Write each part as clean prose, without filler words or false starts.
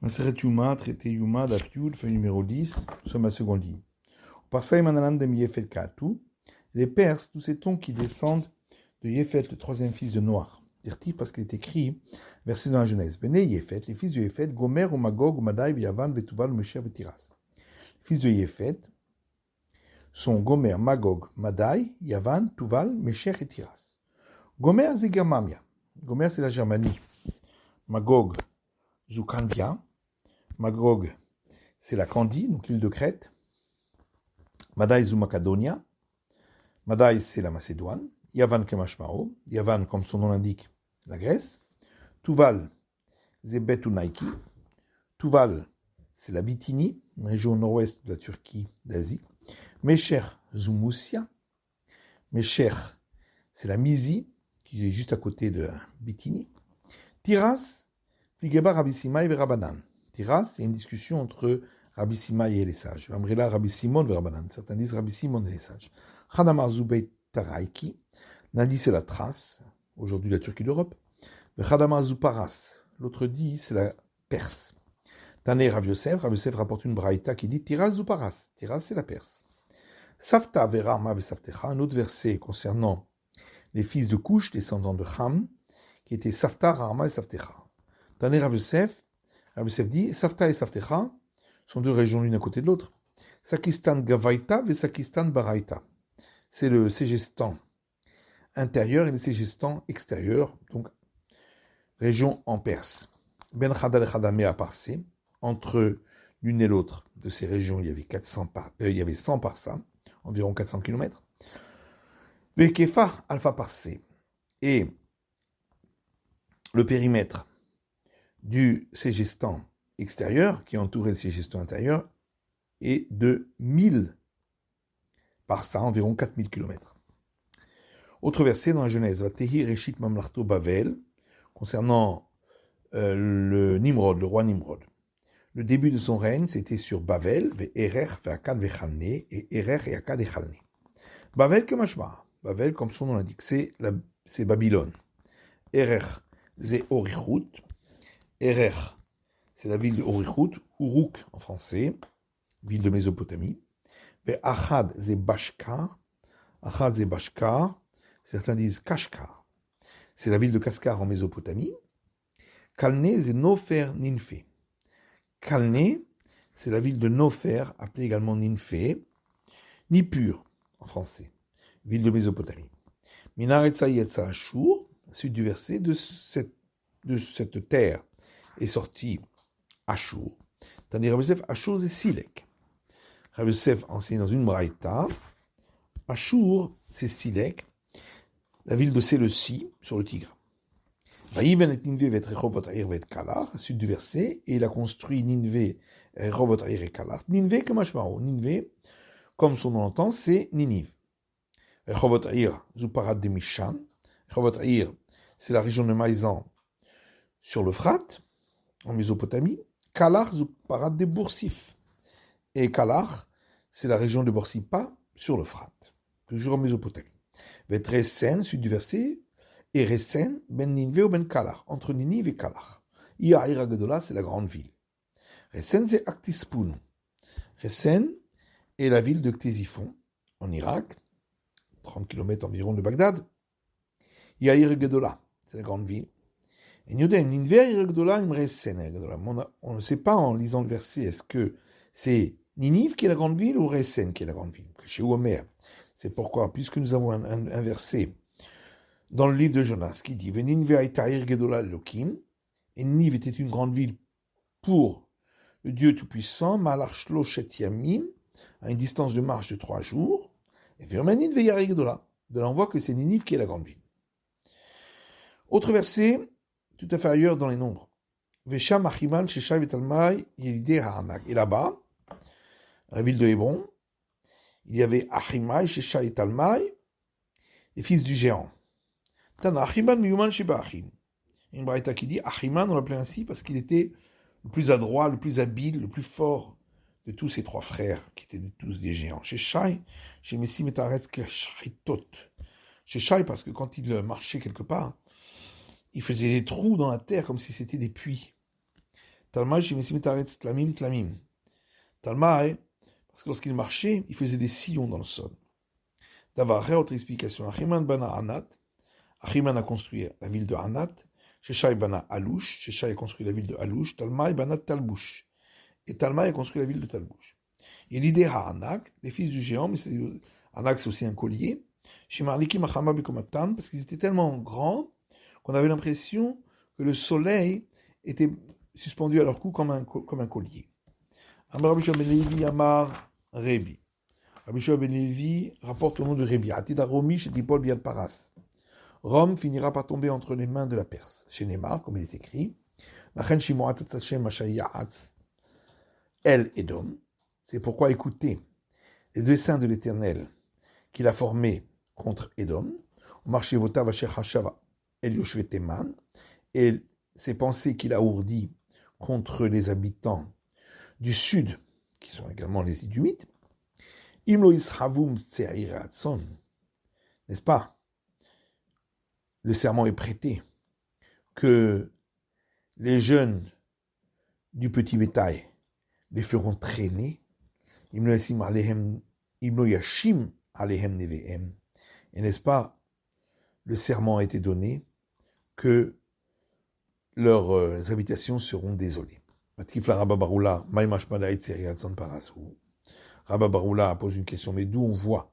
Maseret Yuma, traité Yuma, Daf Yud, feuille numéro 10, nous sommes à seconde ligne. Parsaï Manalan de Yefet Katou, les Perses, tous ces tons qui descendent de Yefet, le troisième fils de Noach. Dirti parce qu'il est écrit, verset dans la Genèse. Bene Yefet, les fils de Yefet, Gomer, ou Magog, ou Madai, Yavan, Vetuval, Mesher, Vetiras. Les fils de Yefet sont Gomer, Magog, Madai, Yavan, Tuval, Mesher et Tiras. Gomer, c'est Germania. Gomer, c'est la Germanie. Magog, Zukandia. Magog, c'est la Candie, donc l'île de Crète. Madai, Macadonia. Madai, c'est la Macédoine. Yavan, Kemashmao. Yavan, comme son nom l'indique, la Grèce. Tuval, Zebet ou Naiki. Tuval, c'est la Bithynie, une région nord-ouest de la Turquie, d'Asie. Mesher, Zumusia. Mesher, c'est la Mysie, qui est juste à côté de Bithynie. Tiras, Fligeba, Rabbi Simai et Rabbanan. Tiras, c'est une discussion entre Rabbi Simai et les sages. Amrila, Rabbi Simon et Rabbanan. Certains disent Rabbi Simon et les sages. Hanamar Zubeit Taraiki. L'un dit c'est la Thrace, aujourd'hui la Turquie d'Europe. Hanamar Zuparas. L'autre dit c'est la Perse. Tané Rav Yosef rapporte une braïta qui dit Tiras Zuparas. Tiras, c'est la Perse. Safta Verama Vesaftecha, un autre verset concernant les fils de Couche, descendants de Ham, qui étaient Safta, Rama et Saftecha. Tané Rav Yosef dit Safta et Saftecha sont deux régions l'une à côté de l'autre. Sakistan Gavaita et Sakistan Baraita. C'est le Ségestan intérieur et le Ségestan extérieur, donc région en Perse. Ben Khadal et Khadamé à Parsé, entre l'une et l'autre de ces régions, il y avait 100 parsa, environ 400 km. Vekefa Alpha Parsé. Et le périmètre du Ségestan extérieur, qui entourait le Ségestan intérieur, est de 1000 parsa, environ 4000 km. Autre verset dans la Genèse, Vatehi Reshit Mamlarto Bavel, concernant le Nimrod, le roi Nimrod. Le début de son règne, c'était sur Bavel, Ve'erer, Ve'akad, Ve'chalne, et Erer, et Akad, et Chalne. Bavel que Mashma. Bavel, comme son nom l'indique, c'est Babylone. Erer, c'est Orichut. Erer, c'est la ville de Orichut, Uruk en français, ville de Mésopotamie. Ve'achad, c'est Bashkar. Achad, c'est Bashkar. Certains disent Kashkar. C'est la ville de Kaskar en Mésopotamie. Kalne, c'est Nofer Ninfe. Kalne, c'est la ville de Nofer, appelée également Ninfe. Nippur, en français, ville de Mésopotamie. Minaretsa Yetsa Ashur, suite du verset, de cette terre est sorti Ashur. Tandis Rabbi Yosef, Ashur, c'est Silek. Rabbi Yosef enseigne dans une braïta. Ashur, c'est Silek, la ville de Séleucie, sur le Tigre. Suite du verset, et il a construit Ninvé, Rehobot Aïr et Kalar. Ninvé, que machmaro. Ninvé, comme son nom l'entend, c'est Ninive. Rehobot Aïr, Zuparat de Mishan. Rehobot Aïr, c'est la région de Maïzan sur l'Euphrate, en Mésopotamie. Kalar, Zuparat de Boursif. Et Kalar, c'est la région de Boursipa sur l'Euphrate, toujours en Mésopotamie. Vetresen, suite du verset, et Resen, ben Ninvé ou ben Kalar, entre Ninive et Kalar. Iaïra Gedola, c'est la grande ville. Resen, c'est Aktispun. Resen est la ville de Ctésiphon, en Irak, 30 km environ de Bagdad. Iaïra Gedola, c'est la grande ville. Et Nidem, Ninvé, Iaïra Gedola, im Resen. On ne sait pas en lisant le verset, est-ce que c'est Ninive qui est la grande ville ou Resen qui est la grande ville? Chez Omer. C'est pourquoi, puisque nous avons un verset dans le livre de Jonas qui dit Ninive Aïtaïr Gedola Lokim, et Ninive était une grande ville pour le Dieu Tout-Puissant, Malach Shloshet Yamim, à une distance de marche de 3 jours, et Vermanin Veyari Gedola. De là, on voit que c'est Ninive qui est la grande ville. Autre verset, tout à fait ailleurs dans les nombres. Vesham Achiman Sheshai Vetalmai Yelideh Ha'anak. Et là-bas, la ville de Hébron, il y avait Achimai, Sheshai et Talmai, les fils du géant. Tana Achiman Miyuman Sheba Achim. Une braïta qui dit Achiman, on l'appelait ainsi parce qu'il était le plus adroit, le plus habile, le plus fort de tous ces trois frères, qui étaient tous des géants. Sheshai, chez Messi Metaretz Keshritot. Sheshai, parce que quand il marchait quelque part, il faisait des trous dans la terre comme si c'était des puits. Talmai, Shimessimitaretz, Tlamim, Tlamim. Talmai, parce que lorsqu'il marchait, il faisait des sillons dans le sol. D'avoir autre explication. Achiman bana Anat. Achiman a construit la ville de Anat. Sheshai bana Alouche. Sheshai a construit la ville de Alouche. Talmai bana Talbouche. Et Talmai a construit la ville de Talbouche. Et l'idée à Anak, les fils du géant, mais Anak c'est aussi un collier. Chez Marliki Machama Bekomatan, parce qu'ils étaient tellement grands qu'on avait l'impression que le soleil était suspendu à leur cou comme un collier. Amar Rabbi Shua ben Levi Amar Rebi. Rabbi Shua ben Levi rapporte au nom de Rebi. Atida Romi chez Dipol Biad Paras. Rome finira par tomber entre les mains de la Perse. Chez Neymar, comme il est écrit. Lachen Shimoat Hashem Ashayatz El Edom. C'est pourquoi écoutez les desseins de l'Éternel qu'il a formés contre Edom. Marché Votav Asher Hashava El Yoshvet Teman. Et ses pensées qu'il a ourdies contre les habitants du sud, qui sont également les Idumites, Imlo Ishavum Tse'iratson, n'est-ce pas? Le serment est prêté que les jeunes du petit bétail les feront traîner. Imlo Yashim Alehem Nevehem. Et n'est-ce pas? Le serment a été donné que leurs habitations seront désolées. Rabba Baroula pose une question, mais d'où on voit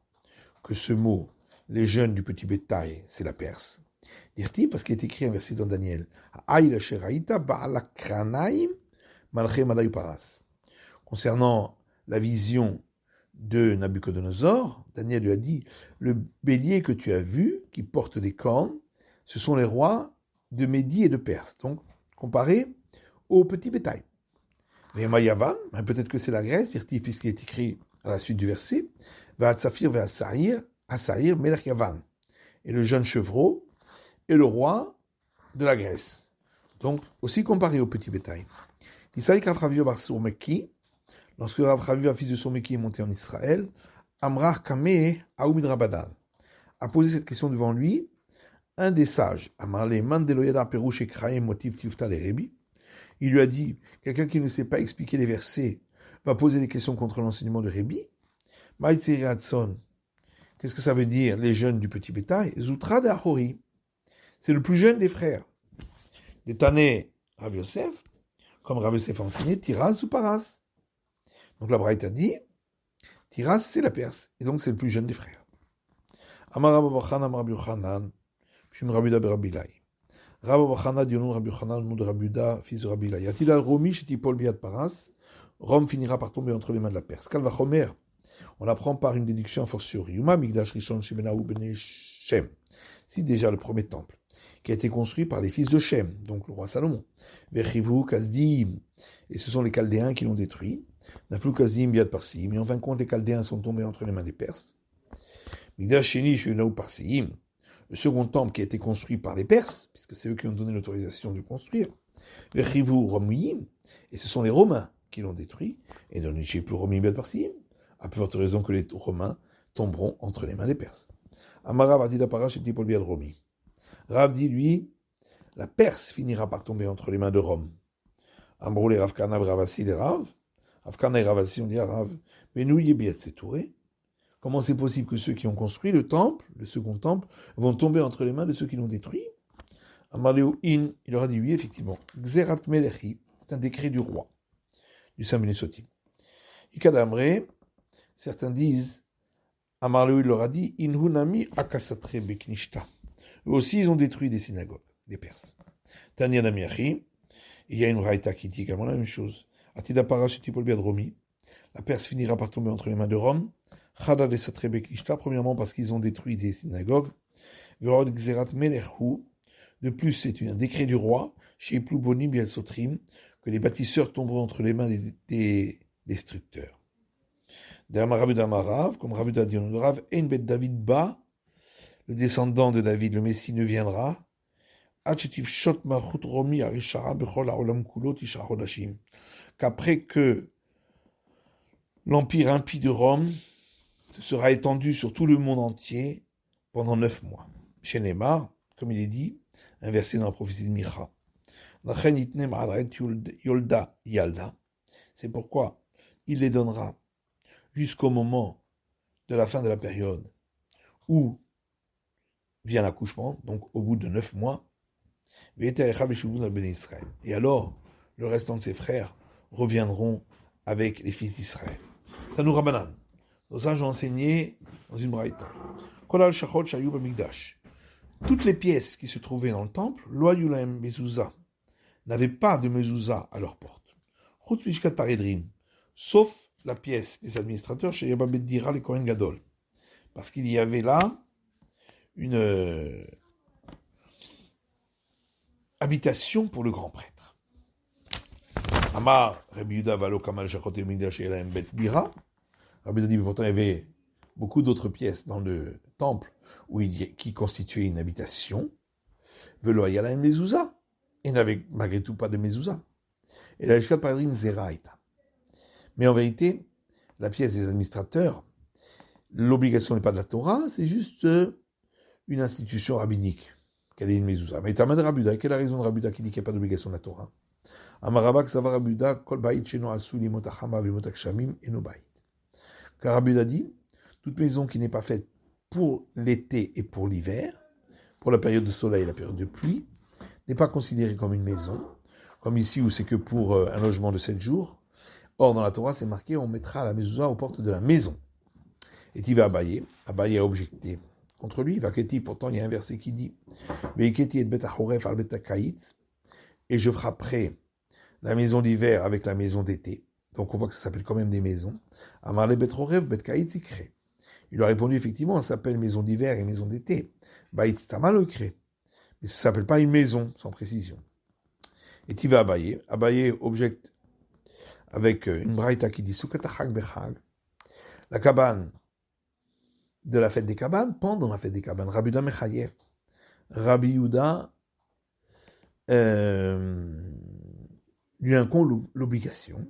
que ce mot, les jeunes du petit bétail, c'est la Perse. Dire-t-il, parce qu'il est écrit un verset dans Daniel, concernant la vision de Nabuchodonosor, Daniel lui a dit, le bélier que tu as vu, qui porte des cornes, ce sont les rois de Médie et de Perse, donc comparé au petit bétail. Mais Mayavan, peut-être que c'est la Grèce, dit-il, puisqu'il est écrit à la suite du verset, va Tsafir va Assaïr, Melech Yavan, et le jeune chevreau est le roi de la Grèce. Donc, aussi comparé au petit bétail. Isaïk Rav Bar Sourmeki, lorsque Rav Ravia, fils de Sourmeki, est monté en Israël, Amrah Kameh Aoumid Rabadal a posé cette question devant lui, un des sages, Amarle Mandeloyada Perouche et Kraim Motiv Tifta les Rebi. Il lui a dit, quelqu'un qui ne sait pas expliquer les versets va poser des questions contre l'enseignement de Rebi. Maïtzeri Hadson, qu'est-ce que ça veut dire, les jeunes du petit bétail? Zoutra de Ahori, c'est le plus jeune des frères. Des Tané Rav Yosef, comme Rav Yosef a enseigné, Tiras ou Paras. Donc la Braïta dit, Tiras c'est la Perse, et donc c'est le plus jeune des frères. Amar Rav Bachan, Amar Rabbi Yochanan, Shum Rabbi Da Rabbi Lai. Rav Bachana dit au nom de Rabbi Yochanan, au nom de Rabbi Uda, fils de Rabbi Lai. Yatid al-Romi, Shetipol Biad Paras, Rome finira par tomber entre les mains de la Perse. Kalva Chomer, on l'apprend par une déduction a fortiori. Yuma Migdash Rishon Shemenahu Bene Shem. Si déjà le premier temple, qui a été construit par les fils de Shem, donc le roi Salomon. Vechivu Kazdim, et ce sont les Chaldéens qui l'ont détruit. Naflu Kazdim Biad Parsim, et en fin de compte, les Chaldéens sont tombés entre les mains des Perses. Migdash Sheni Shemenahu Parsim. Le second temple qui a été construit par les Perses, puisque c'est eux qui ont donné l'autorisation de construire, le Chivou Romuyim, et ce sont les Romains qui l'ont détruit, et dans le Chiplu Romuyim Bel Parsim, à plus forte raison que les Romains tomberont entre les mains des Perses. Amara Vadida Parash et Tipol Biel Romi. Rav dit, lui, la Perse finira par tomber entre les mains de Rome. Ambrou les Rav Kana, Ravasi les Rav. Rav Kana et Ravasi, on dit à Rav, mais nous y est c'est touré. Comment c'est possible que ceux qui ont construit le temple, le second temple, vont tomber entre les mains de ceux qui l'ont détruit? Amaleu In, il leur a dit oui, effectivement. Xerat Melechi, c'est un décret du roi, du Saint Bénésotim. Ikadamre, certains disent, Amaleu, il leur a dit, Inhunami Akasatre Beknishta. Eux aussi, ils ont détruit des synagogues, des Perses. Tanya Namiachi, il y a une raïta qui dit également la même chose. Atida Parashitipol Biadromi, la Perse finira par tomber entre les mains de Rome. Premièrement parce qu'ils ont détruit des synagogues. De plus, c'est un décret du roi, chez Ploubonim et Sotrim, que les bâtisseurs tomberont entre les mains des destructeurs. Comme Rav dit au Rav, Ein David Ba, le descendant de David, le Messie, ne viendra. Qu'après que l'empire impie de Rome sera étendu sur tout le monde entier pendant 9 mois. Chez Neymar, comme il est dit, un verset dans la prophétie de Micha. C'est pourquoi il les donnera jusqu'au moment de la fin de la période où vient l'accouchement, donc au bout de 9 mois. Et alors, le restant de ses frères reviendront avec les fils d'Israël. Tanou Rabanan. Nos sages ont enseigné dans une braïta. Toutes les pièces qui se trouvaient dans le temple, Loayulaem Mezouza, n'avaient pas de mezouza à leur porte. Sauf la pièce des administrateurs chez Yababed Dira, les Kohen Gadol. Parce qu'il y avait là une habitation pour le grand prêtre. Amar, Rabbi Yuda Valo Kamal Shachot Migdash Elaem Bet Dira. Rabbi Yuda dit, mais pourtant il y avait beaucoup d'autres pièces dans le temple qui constituaient une habitation. Velo Ayalaem Mezouza. Il n'avait malgré tout pas de mezouza. Et la Yeshkat Paradrim Zeraïta. Mais en vérité, la pièce des administrateurs, l'obligation n'est pas de la Torah, c'est juste une institution rabbinique. Quelle est une mezouza? Mais Tamad Rabuda, quelle est la raison de Rabuda qui dit qu'il n'y a pas d'obligation de la Torah? Amarabak Savar Rabuda, Kol Baït Sheno Asu Limot Achama Vimot Akshamim Eno Baït. Car Rabuda dit, toute maison qui n'est pas faite pour l'été et pour l'hiver, pour la période de soleil et la période de pluie, n'est pas considérée comme une maison, comme ici où c'est que pour un logement de 7 jours. Or, dans la Torah, c'est marqué, on mettra la mezouza aux portes de la maison. Et il va Abaye a objecté contre lui, Vaketi, pourtant il y a un verset qui dit, Veiketi et bet achoref al bet akaït, et je frapperai la maison d'hiver avec la maison d'été. Donc on voit que ça s'appelle quand même des maisons. Amar le bet achoref bet kaït sikre. Il a répondu effectivement, ça s'appelle maison d'hiver et maison d'été. Baït stama le crée. Mais ça ne s'appelle pas une maison, sans précision. Et tu vas Abaye objecte avec une braïta qui dit Sukatachag Bechag, la cabane de la fête des cabanes, pendant la fête des cabanes. Rabbi Yuda Mechayev. Rabbi Yuda lui incombe l'obligation.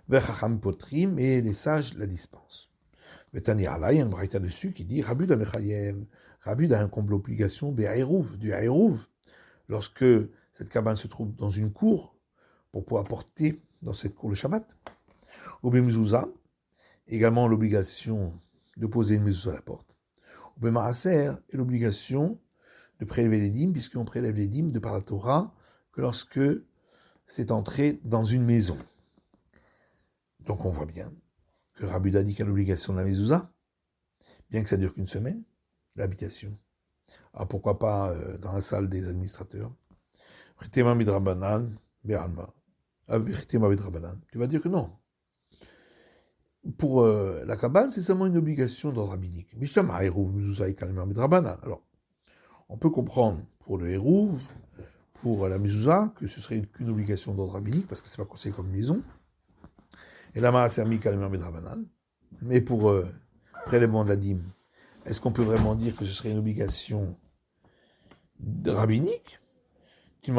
Vechacham Potrim, et les sages la dispensent. Vetani Allah, il y a une braïta dessus qui dit Rabbi Yuda Mechayev. Rabbi Yuda incombe l'obligation du Haïrouv, lorsque cette cabane se trouve dans une cour, pour pouvoir porter dans cette cour le Shabbat. Ou Mezouza, également l'obligation de poser une mezouza à la porte. Ou Maaser, et l'obligation de prélever les dîmes, puisqu'on prélève les dîmes de par la Torah que lorsque c'est entré dans une maison. Donc on voit bien que Rabbi Yuda dit qu'il y a l'obligation de la mezouza, bien que ça dure qu'une semaine, l'habitation. Alors pourquoi pas dans la salle des administrateurs? Tu vas dire que non. Pour la cabane, c'est seulement une obligation d'ordre rabbinique. Alors, on peut comprendre pour le hérouv, pour la mezouza, que ce serait qu'une obligation d'ordre rabbinique, parce que c'est pas considéré comme maison. Et la maasermi kalimar midrabanan. Mais pour prélèvement de la dîme, est-ce qu'on peut vraiment dire que ce serait une obligation rabbinique? Il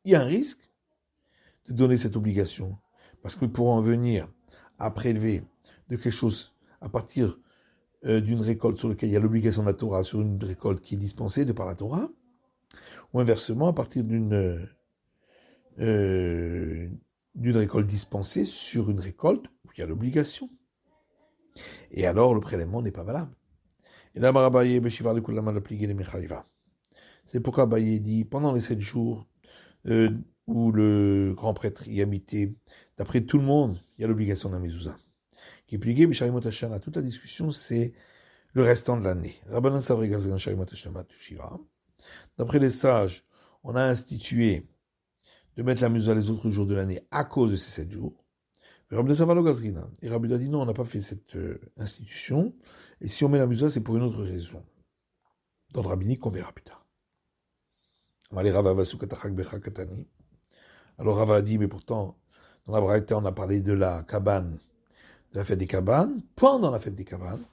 y a un risque de donner cette obligation. Parce que pour en venir à prélever de quelque chose à partir d'une récolte sur laquelle il y a l'obligation de la Torah, sur une récolte qui est dispensée de par la Torah, ou inversement, à partir d'une récolte dispensée sur une récolte où il y a l'obligation. Et alors, le prélèvement n'est pas valable. Et là, c'est pourquoi Abaye dit, pendant les 7 jours où le grand prêtre y habitait, d'après tout le monde, il y a l'obligation d'un mezouza. Qui est plié, toute la discussion, c'est le restant de l'année. D'après les sages, on a institué de mettre la mezouza les autres jours de l'année à cause de ces 7 jours. Et Rabbi a dit non, on n'a pas fait cette institution, et si on met la mezouza, c'est pour une autre raison. Dans le rabbinique, qu'on verra plus tard. Alors Rava a dit, mais pourtant, dans la Braïta, on a parlé de la cabane, de la fête des cabanes, pendant la fête des cabanes,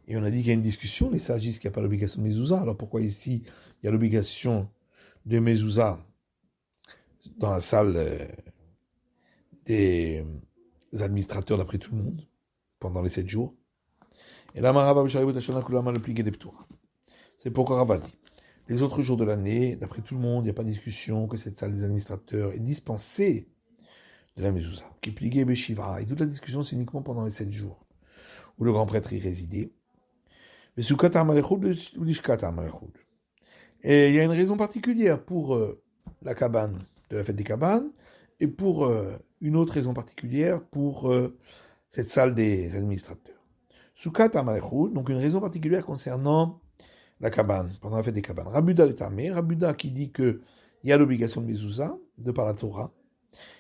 et on a dit qu'il y a une discussion, les sages disent qu'il n'y a pas l'obligation de mezouza, alors pourquoi ici, il y a l'obligation de mezouza dans la salle des administrateurs d'après tout le monde, pendant les 7 jours? Et là, c'est pourquoi Rava dit, les autres jours de l'année, d'après tout le monde, il n'y a pas de discussion que cette salle des administrateurs est dispensée de la mezouza. Qui pliguait Beshiva. Et toute la discussion, c'est uniquement pendant les 7 jours où le grand prêtre y résidait. Mais Sukkot HaMalechut ou Lishkat HaMalechut. Et il y a une raison particulière pour la cabane de la fête des cabanes et pour une autre raison particulière pour cette salle des administrateurs. Sukkot HaMalechut, donc une raison particulière concernant la cabane, pendant la fête des cabanes. Rabuda l'Etamé, Rabuda qui dit qu'il y a l'obligation de mezouza, de par la Torah,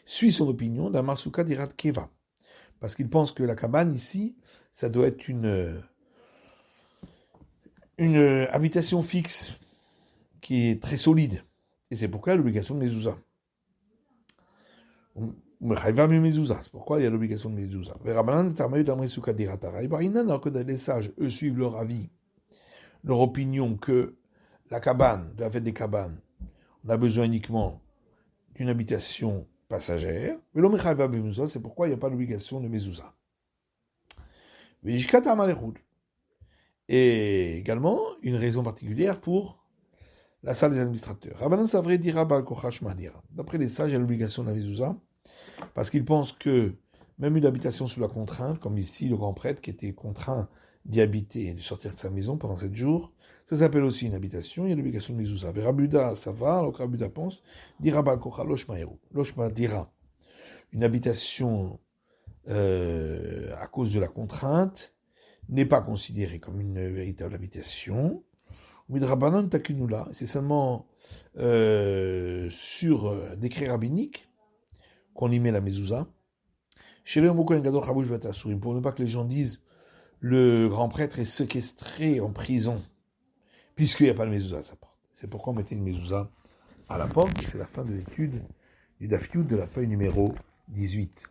suit son opinion d'Amar Sukkot d'Irat Keva. Parce qu'il pense que la cabane ici, ça doit être une habitation fixe qui est très solide. Et c'est pourquoi il y a l'obligation de mezouza. C'est pourquoi il y a l'obligation de mezouza. Alors que les sages, eux, suivent leur avis, leur opinion que la cabane, de la fête des cabanes, on a besoin uniquement d'une habitation passagère. C'est pourquoi il n'y a pas d'obligation de mezouza. Et également, une raison particulière pour la salle des administrateurs. Rabbanan Savré dira Baal Kochash Madira. D'après les sages, il y a l'obligation de la mezouza, parce qu'ils pensent que même une habitation sous la contrainte, comme ici le grand prêtre qui était contraint d'y habiter et de sortir de sa maison pendant 7 jours, ça s'appelle aussi une habitation, il y a l'obligation de mezouza. Rabuda, ça va, alors que Rabuda pense, dira Baal Kocha Loshma Eru. Loshma dira une habitation à cause de la contrainte n'est pas considérée comme une véritable habitation. Midrabanan takunula, c'est seulement sur décret rabbinique qu'on y met la mezouza. Chez le Mokoyen Gadol Chabouch Batasurim, pour ne pas que les gens disent le grand prêtre est séquestré en prison, puisqu'il n'y a pas de mezouza à sa porte. C'est pourquoi on mettait une mezouza à la porte, et c'est la fin de l'étude du Daf Yud de la feuille numéro 18.